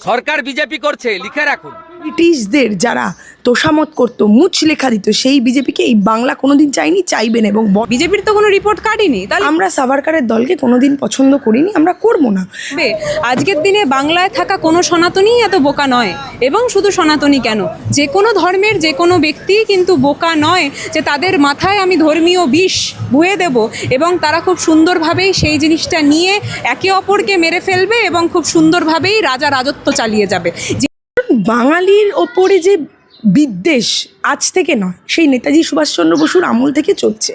সরকার BJP করছে, লিখে রাখুন। ব্রিটিশদের যারা তোষামত করতো, মুচ লেখা দিত, সেই বিজেপিকে এই বাংলা কোনোদিন চাইনি, চাইবে না। এবং বিজেপির তো কোনো রিপোর্ট কার্ডই তাহলে আমরা সাভারকারের দলকে কোনোদিন পছন্দ করিনি, আমরা করব না। আজকের দিনে বাংলায় থাকা কোনো সনাতনী এত বোকা নয়। এবং শুধু সনাতনী কেন, যে কোনো ধর্মের যে কোনো ব্যক্তি কিন্তু বোকা নয় যে তাদের মাথায় আমি ধর্মীয় বিষ বুয়ে দেব এবং তারা খুব সুন্দরভাবেই সেই জিনিসটা নিয়ে একে অপরকে মেরে ফেলবে এবং খুব সুন্দরভাবেই রাজা রাজত্ব চালিয়ে যাবে। বাঙালির ওপরে যে বিদ্বেষ আজ থেকে নয়, সেই নেতাজি সুভাষচন্দ্র বসুর আমল থেকে চলছে।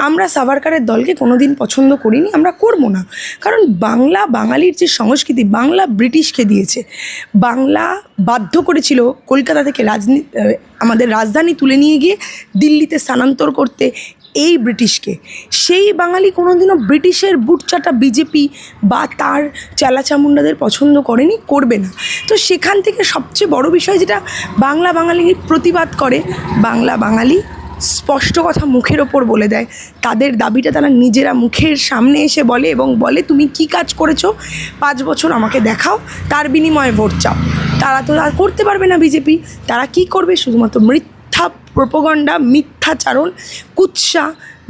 আমরা সাভারকারের দলকে কোনোদিন পছন্দ করিনি, আমরা করব না। কারণ বাংলা, বাঙালির যে সংস্কৃতি, বাংলা ব্রিটিশকে দিয়েছে। বাংলা বাধ্য করেছিল কলকাতা থেকে আমাদের রাজধানী তুলে নিয়ে গিয়ে দিল্লিতে স্থানান্তর করতে এই ব্রিটিশকে। সেই বাঙালি কোনোদিনও ব্রিটিশের বুটচাটা বিজেপি বা তার চালাচামুন্ডাদের পছন্দ করেনি, করবে না। তো সেখান থেকে সবচেয়ে বড় বিষয় যেটা বাংলা বাঙালি প্রতিবাদ করে, বাংলা বাঙালি স্পষ্ট কথা মুখের ওপর বলে দেয়। তাদের দাবিটা তারা নিজেরা মুখের সামনে এসে বলে এবং বলে, তুমি কি কাজ করেছো 5 বছর আমাকে দেখাও, তার বিনিময়ে ভোট চাও। তারা তো আর করতে পারবে না বিজেপি। তারা কি করবে? শুধুমাত্র মিথ্যা প্রোপাগান্ডা, মিথ্যাচারণ, কুৎসা।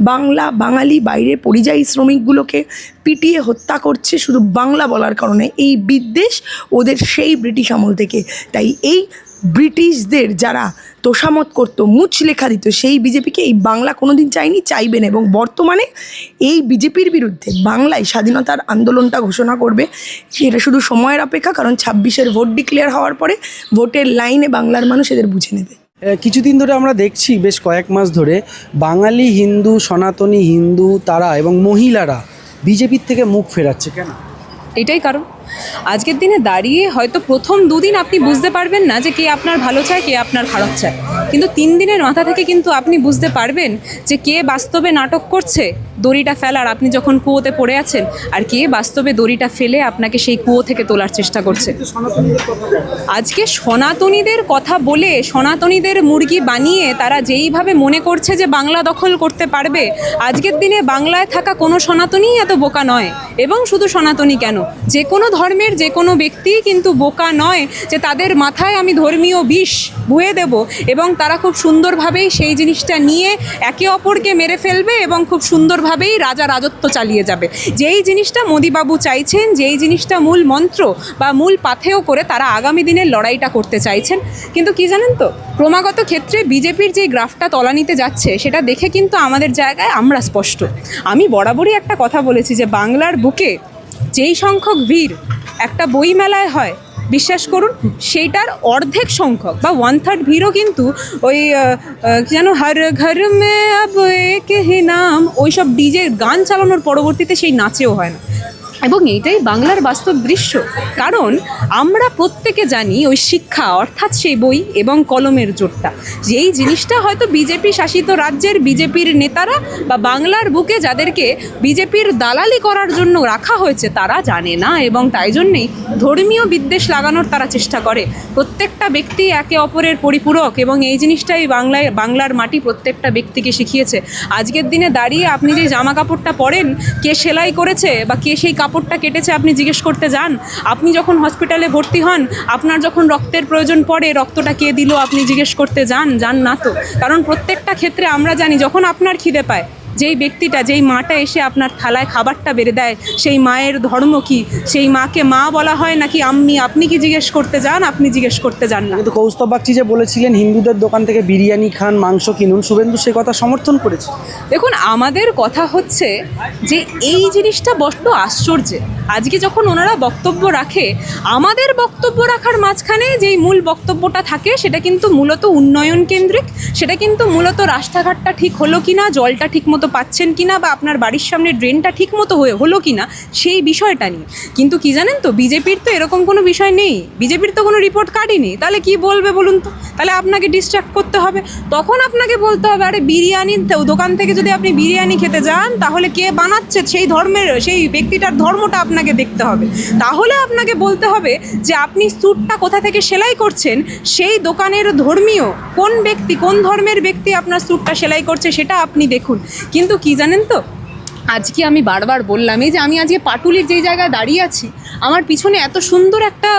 বাংলা বাঙালি বাইরে পরিযায়ী শ্রমিকগুলোকে পিটিয়ে হত্যা করছে শুধু বাংলা বলার কারণে। এই বিদ্বেষ ওদের সেই ব্রিটিশ আমল থেকে। তাই এই ব্রিটিশদের যারা তোষামত করতো, মুচ লেখা দিত, সেই বিজেপিকে এই বাংলা কোনোদিন চাইনি, চাইবে না। এবং বর্তমানে এই বিজেপির বিরুদ্ধে বাংলায় স্বাধীনতার আন্দোলনটা ঘোষণা করবে। সেটা শুধু সময়ের অপেক্ষা, কারণ 26-এর ভোট ডিক্লেয়ার হওয়ার পরে ভোটের লাইনে বাংলার মানুষ এদের বুঝে নেবে। কিছুদিন ধরে আমরা দেখছি, বেশ কয়েক মাস ধরে বাঙালি হিন্দু, সনাতনী হিন্দু তারা এবং মহিলারা বিজেপির থেকে মুখ ফেরাচ্ছে কেন? এটাই কারণ। আজকের দিনে দাঁড়িয়ে হয়তো প্রথম 2 দিন আপনি বুঝতে পারবেন না যে কে আপনার ভালো চায়, কে আপনার খারাপ চায়, কিন্তু 3 দিনের মাথা থেকে কিন্তু আপনি বুঝতে পারবেন যে কে বাস্তবে নাটক করছে দড়িটা ফেলার, আপনি যখন কুয়োতে পড়ে আছেন, আর কে বাস্তবে দড়িটা ফেলে আপনাকে সেই কুয়ো থেকে তোলার চেষ্টা করছে। আজকে সনাতনীদের কথা বলে, সনাতনীদের মুরগি বানিয়ে তারা যেইভাবে মনে করছে যে বাংলা দখল করতে পারবে, আজকের দিনে বাংলায় থাকা কোনো সনাতনী এত বোকা নয়। এবং শুধু সনাতনী কেন, যে কোনো ধর্মের যে কোনো ব্যক্তি কিন্তু বোকা নয় যে তাদের মাথায় আমি ধর্মীয় বিষ বুয়ে দেব এবং তারা খুব সুন্দরভাবেই সেই জিনিসটা নিয়ে একে অপরকে মেরে ফেলবে এবং খুব সুন্দরভাবেই রাজা রাজত্ব চালিয়ে যাবে। যেই জিনিসটা মোদিবাবু চাইছেন, যেই জিনিসটা মূল মন্ত্র বা মূল পাথেয় করে তারা আগামী দিনের লড়াইটা করতে চাইছেন। কিন্তু কি জানেন তো, ক্রমাগত ক্ষেত্রে বিজেপির যে গ্রাফটা তলানিতে যাচ্ছে সেটা দেখে কিন্তু আমাদের জায়গায় আমরা স্পষ্ট। আমি বরাবরই একটা কথা বলেছি যে বাংলার বুকে যেই সংখ্যক ভিড় একটা বই মেলায় হয়, বিশ্বাস করুন সেইটার অর্ধেক সংখ্যক বা 1/3 ভিড়ও কিন্তু ওই যেন হর ঘর মে আব এক হি নাম, ওইসব ডিজে গান চালানোর পরবর্তীতে সেই নাচেও হয় না। এবং এইটাই বাংলার বাস্তব দৃশ্য। কারণ আমরা প্রত্যেকে জানি ওই শিক্ষা অর্থাৎ সেই বই এবং কলমের জোরটা, যেই জিনিসটা হয়তো বিজেপি শাসিত রাজ্যের বিজেপির নেতারা বা বাংলার বুকে যাদেরকে বিজেপির দালালি করার জন্য রাখা হয়েছে তারা জানে না। এবং তাই জন্যেই ধর্মীয় বিদ্বেষ লাগানোর তারা চেষ্টা করে। প্রত্যেকটা ব্যক্তি একে অপরের পরিপূরক এবং এই জিনিসটাই বাংলার মাটি প্রত্যেকটা ব্যক্তিকে শিখিয়েছে। আজকের দিনে দাঁড়িয়ে আপনি যে জামা কাপড়টা পরেন, কে সেলাই করেছে বা কে সেই কাপড়টা কেটেছে আপনি জিজ্ঞেস করতে যান। আপনি যখন হসপিটালে ভর্তি হন, আপনার যখন রক্তের প্রয়োজন পড়ে, রক্তটা কে দিল আপনি জিজ্ঞেস করতে যান না তো। কারণ প্রত্যেকটা ক্ষেত্রে আমরা জানি যখন আপনার খিদে পায়, যেই ব্যক্তিটা, যেই মাটা এসে আপনার থালায় খাবারটা বেড়ে দেয়, সেই মায়ের ধর্ম কি? সেই মাকে মা বলা হয় নাকি আম্মি? আপনি কি জিজ্ঞেস করতে যান? আপনি জিজ্ঞেস করতে যান না। কিন্তু কৌস্তব বাগচি যে বলেছিলেন হিন্দুদের দোকান থেকে বিরিয়ানি খান, মাংস কিনুন, শুভেন্দু সে কথা সমর্থন করেছে। দেখুন, আমাদের কথা হচ্ছে যে এই জিনিসটা বড্ড আশ্চর্যের। আজকে যখন ওনারা বক্তব্য রাখে, আমাদের বক্তব্য রাখার মাঝখানে যেই মূল বক্তব্যটা থাকে সেটা কিন্তু মূলত উন্নয়ন কেন্দ্রিক। সেটা কিন্তু মূলত রাস্তাঘাটটা ঠিক হলো কিনা, জলটা ঠিক মতো পাচ্ছেন কিনা, বা আপনার বাড়ির সামনে ড্রেনটা ঠিক মতো হলো কিনা সেই বিষয়টা নিয়ে। কিন্তু কি জানেন তো, বিজেপির তো এরকম কোনো বিষয় নেই, বিজেপির তো কোনো রিপোর্ট কার্ডই নেই। তাহলে কি বলবে বলুন তো? তাহলে আপনাকে ডিস্ট্র্যাক্ট করতে হবে। তখন আপনাকে বলতে হবে, আরে বিরিয়ানির দোকান থেকে যদি আপনি বিরিয়ানি খেতে যান, তাহলে কে বানাচ্ছে সেই ধর্মের, সেই ব্যক্তিটার ধর্মটা আপনাকে দেখতে হবে। তাহলে আপনাকে বলতে হবে যে আপনি স্যুটটা কোথা থেকে সেলাই করছেন, সেই দোকানের ধর্মীয় কোন ব্যক্তি, কোন ধর্মের ব্যক্তি আপনার স্যুটটা সেলাই করছে সেটা আপনি দেখুন। কিন্তু কি জানেন তো, আজকে আমি বারবার বললাম এই যে আমি আজকে পাটুলির যেই জায়গায় দাঁড়িয়ে আছি, আমার পিছনে এত সুন্দর একটা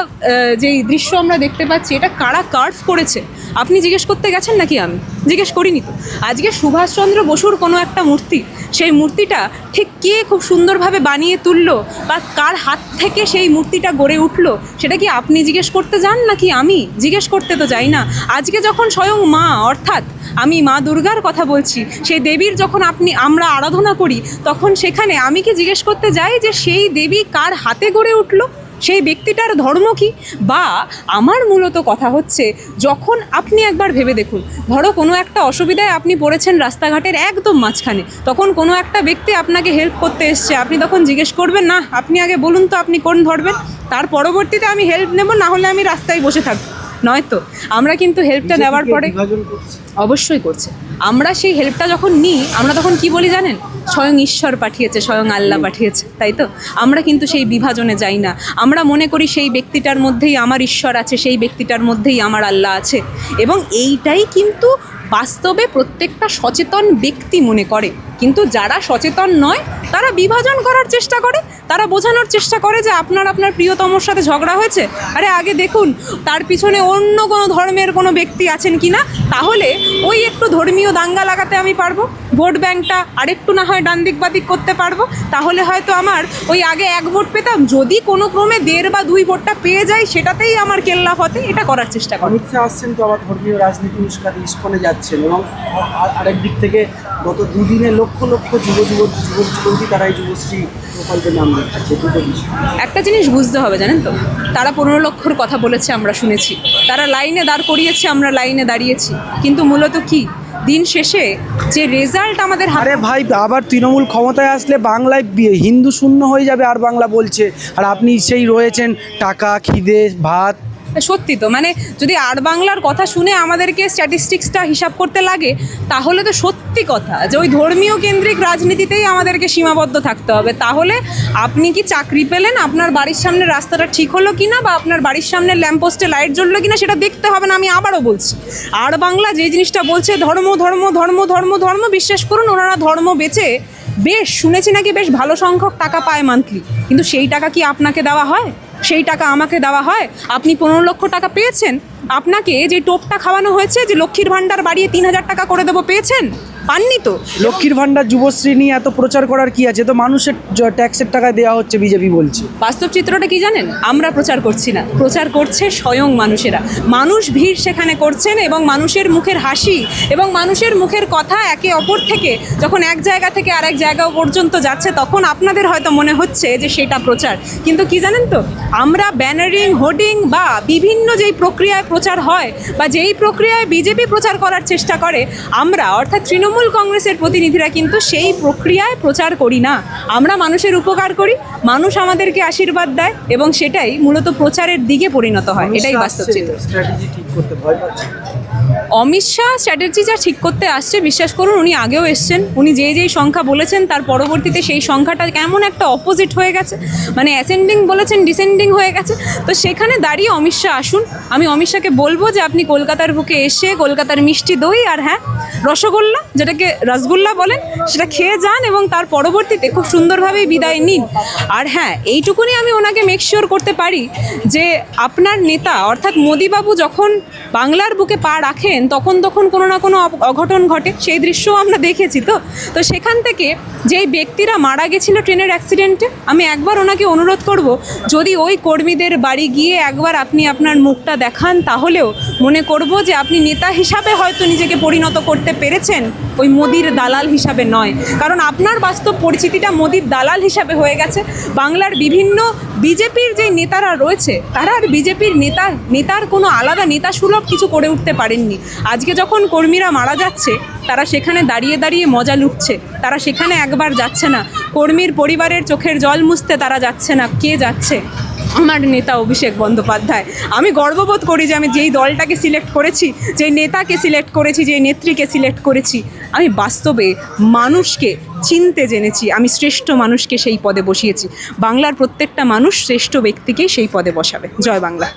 যেই দৃশ্য আমরা দেখতে পাচ্ছি, এটা কারা কার্ভ করেছে আপনি জিজ্ঞেস করতে গেছেন নাকি? আমি জিজ্ঞেস করিনি তো। আজকে সুভাষচন্দ্র বসুর কোনো একটা মূর্তি, সেই মূর্তিটা ঠিক কে খুব সুন্দরভাবে বানিয়ে তুললো বা কার হাত থেকে সেই মূর্তিটা গড়ে উঠলো, সেটা কি আপনি জিজ্ঞেস করতে যান নাকি আমি? জিজ্ঞেস করতে তো যাই না। আজকে যখন স্বয়ং মা, অর্থাৎ আমি মা দুর্গার কথা বলছি, সেই দেবীর যখন আমরা আরাধনা করি, তখন সেখানে আমি কি জিজ্ঞেস করতে যাই যে সেই দেবী কার হাতে গড়ে উঠলো, সেই ব্যক্তিটার ধর্ম কি? বা আমার মূলত কথা হচ্ছে, যখন আপনি একবার ভেবে দেখুন, ধরো কোনো একটা অসুবিধায় আপনি পড়েছেন রাস্তাঘাটের একদম মাঝখানে, তখন কোনো একটা ব্যক্তি আপনাকে হেল্প করতে এসছে, আপনি তখন জিজ্ঞেস করবেন না আপনি আগে বলুন তো আপনি কোন ধরবেন, তার পরবর্তীতে আমি হেল্প নেব, না হলে আমি রাস্তায় বসে থাকবো? নয় তো। আমরা কিন্তু হেল্পটা নেওয়ার পরে অবশ্যই করছে, আমরা সেই হেল্পটা যখন নিই, আমরা তখন কি বলি জানেন? স্বয়ং ঈশ্বর পাঠিয়েছে, স্বয়ং আল্লাহ পাঠিয়েছে, তাই তো? আমরা কিন্তু সেই বিভাজনে যাই না। আমরা মনে করি সেই ব্যক্তিটার মধ্যেই আমার ঈশ্বর আছে, সেই ব্যক্তিটার মধ্যেই আমার আল্লাহ আছে, এবং এইটাই কিন্তু বাস্তবে প্রত্যেকটা সচেতন ব্যক্তি মনে করে। কিন্তু যারা সচেতন নয়, তারা বিভাজন করার চেষ্টা করে, তারা বোঝানোর চেষ্টা করে যে আপনার প্রিয়তমর সাথে ঝগড়া হয়েছে, আরে আগে দেখুন তার পিছনে অন্য কোনো ধর্মের কোনো ব্যক্তি আছেন কি না, তাহলে ওই একটু ধর্মীয় দাঙ্গা লাগাতে আমি পারবো, ভোট ব্যাংকটা আরেকটু না হয় ডান দিক বাদিক করতে পারবো, তাহলে হয়তো আমার ওই আগে 1 ভোট পেতাম, যদি কোনো ক্রমে 1.5 বা 2 ভোটটা পেয়ে যাই, সেটাতেই আমার কেল্লা ফতে, এটা করার চেষ্টা করে। অমিত শাহ আসছেন তো আবার ধর্মীয় রাজনীতি উস্কাতে ইস্কনে যাচ্ছেন, এবং আরেক দিক থেকে গত 2 দিনে লক্ষ লক্ষ যুবতী তারা এই যুবশ্রী প্রকল্পের নাম দিচ্ছে। একটা জিনিস বুঝতে হবে জানেন তো, তারা 15 লক্ষর কথা বলেছে, আমরা শুনেছি, তারা লাইনে দাঁড় করিয়েছে, আমরা লাইনে দাঁড়িয়েছি, কিন্তু মূলত কি দিন শেষে যে রেজাল্ট আমাদের আরে ভাই, আবার তৃণমূল ক্ষমতায় আসলে বাংলায় হিন্দু শূন্য হয়ে যাবে আর বাংলা বলছে, আর আপনি সেই রয়েছেন টাকা, খিদে, ভাত। সত্যি তো, মানে যদি আর বাংলার কথা শুনে আমাদেরকে স্ট্যাটিস্টিক্সটা হিসাব করতে লাগে, তাহলে তো সত্যি কথা যে ওই ধর্মীয় কেন্দ্রিক রাজনীতিতেই আমাদেরকে সীমাবদ্ধ থাকতে হবে। তাহলে আপনি কি চাকরি পেলেন, আপনার বাড়ির সামনে রাস্তাটা ঠিক হলো কিনা, বা আপনার বাড়ির সামনে ল্যাম্পপোস্টে লাইট জ্বললো কিনা, সেটা দেখতে হবে না। আমি আবারও বলছি, আর বাংলা যে জিনিসটা বলছে ধর্ম ধর্ম ধর্ম ধর্ম ধর্ম, বিশ্বাস করুন ওনারা ধর্ম বেচে বেশ, শুনেছি নাকি বেশ ভালো সংখ্যক টাকা পায় মান্থলি, কিন্তু সেই টাকা কি আপনাকে দেওয়া হয়? সেই টাকা আমাকে দেওয়া হয়? আপনি 15 লক্ষ টাকা পেয়েছেন, আপনাকে যে টোপটা খাওয়ানো হয়েছে যে লক্ষ্মীর ভাণ্ডার বাড়িয়ে 3000 টাকা করে দেবো, পেয়েছেন? পাননি তো। লক্ষ্মীর ভাণ্ডার, যুবশ্রী নিয়ে এত প্রচার করার কি আছে? তো মানুষের ট্যাক্সের টাকায় দেওয়া হচ্ছে, বিজেপি বলছে। বাস্তব চিত্রটা কি জানেন? আমরা প্রচার করছি না, প্রচার করছে স্বয়ং মানুষেরা। মানুষ ভিড় সেখানে করছেন, এবং মানুষের মুখের হাসি এবং মানুষের মুখের কথা একে অপর থেকে যখন এক জায়গা থেকে আরেক জায়গা পর্যন্ত যাচ্ছে, তখন আপনাদের হয়তো মনে হচ্ছে যে সেটা প্রচার, কিন্তু কি জানেন তো, আমরা ব্যানারিং, হোর্ডিং বা বিভিন্ন যেই প্রক্রিয়ায় প্রচার হয় বা যেই প্রক্রিয়ায় বিজেপি প্রচার করার চেষ্টা করে, আমরা অর্থাৎ তৃণমূল কংগ্রেসের প্রতিনিধিরা কিন্তু সেই প্রক্রিয়ায় প্রচার করি না। আমরা মানুষের উপকার করি, মানুষ আমাদেরকে আশীর্বাদ দেয়, এবং সেটাই মূলত প্রচারের দিকে পরিণত হয়। এটাই বাস্তব চিত্র। স্ট্র্যাটেজি ঠিক করতে ভয় পাচ্ছে অমিত শাহ স্ট্র্যাটেজি যা ঠিক করতে আসছে, বিশ্বাস করুন উনি আগেও এসছেন, উনি যেই সংখ্যা বলেছেন তার পরবর্তীতে সেই সংখ্যাটা কেমন একটা অপোজিট হয়ে গেছে, মানে অ্যাসেন্ডিং বলেছেন ডিসেন্ডিং হয়ে গেছে। তো সেখানে দাঁড়িয়ে অমিত শাহ আসুন, আমি অমিত শাহকে বলবো যে আপনি কলকাতার বুকে এসে কলকাতার মিষ্টি দই আর হ্যাঁ রসগোল্লা, যেটাকে রসগোল্লা বলেন, সেটা খেয়ে যান, এবং তার পরবর্তীতে খুব সুন্দরভাবেই বিদায় নিন। আর হ্যাঁ, এইটুকুনি আমি ওনাকে মেক শিওর করতে পারি যে আপনার নেতা অর্থাৎ মোদিবাবু যখন বাংলার বুকে পা রাখেন, তখন কোনো না কোনো অঘটন ঘটে, সেই দৃশ্যও আমরা দেখেছি। তো সেখান থেকে যেই ব্যক্তিরা মারা গেছিল ট্রেনের অ্যাক্সিডেন্টে, আমি একবার ওনাকে অনুরোধ করব, যদি ওই কর্মীদের বাড়ি গিয়ে একবার আপনি আপনার মুখটা দেখান, তাহলেও মনে করব যে আপনি নেতা হিসাবে হয়তো নিজেকে পরিণত করতে পেরেছেন, ওই মোদির দালাল হিসাবে নয়। কারণ আপনার বাস্তব পরিচিতিটা মোদির দালাল হিসাবে হয়ে গেছে। বাংলার বিভিন্ন বিজেপির যে নেতারা রয়েছে, তারা আর বিজেপির নেতার কোনো আলাদা নেতা সুলভ কিছু করে উঠতে পারেননি। আজকে যখন কর্মীরা মারা যাচ্ছে, তারা সেখানে দাঁড়িয়ে দাঁড়িয়ে মজা লুটছে, তারা সেখানে একবার যাচ্ছে না, কর্মীর পরিবারের চোখের জল মুছতে তারা যাচ্ছে না। কে যাচ্ছে? আমার নেতা অভিষেক বন্দ্যোপাধ্যায়। আমি গর্ববোধ করি যে আমি যেই দলটাকে সিলেক্ট করেছি, যেই নেতাকে সিলেক্ট করেছি, যেই নেত্রীকে সিলেক্ট করেছি, আমি বাস্তবে মানুষকে চিনতে জেনেছি, আমি শ্রেষ্ঠ মানুষকে সেই পদে বসিয়েছি। বাংলার প্রত্যেকটা মানুষ শ্রেষ্ঠ ব্যক্তিকেই সেই পদে বসাবে। জয় বাংলা।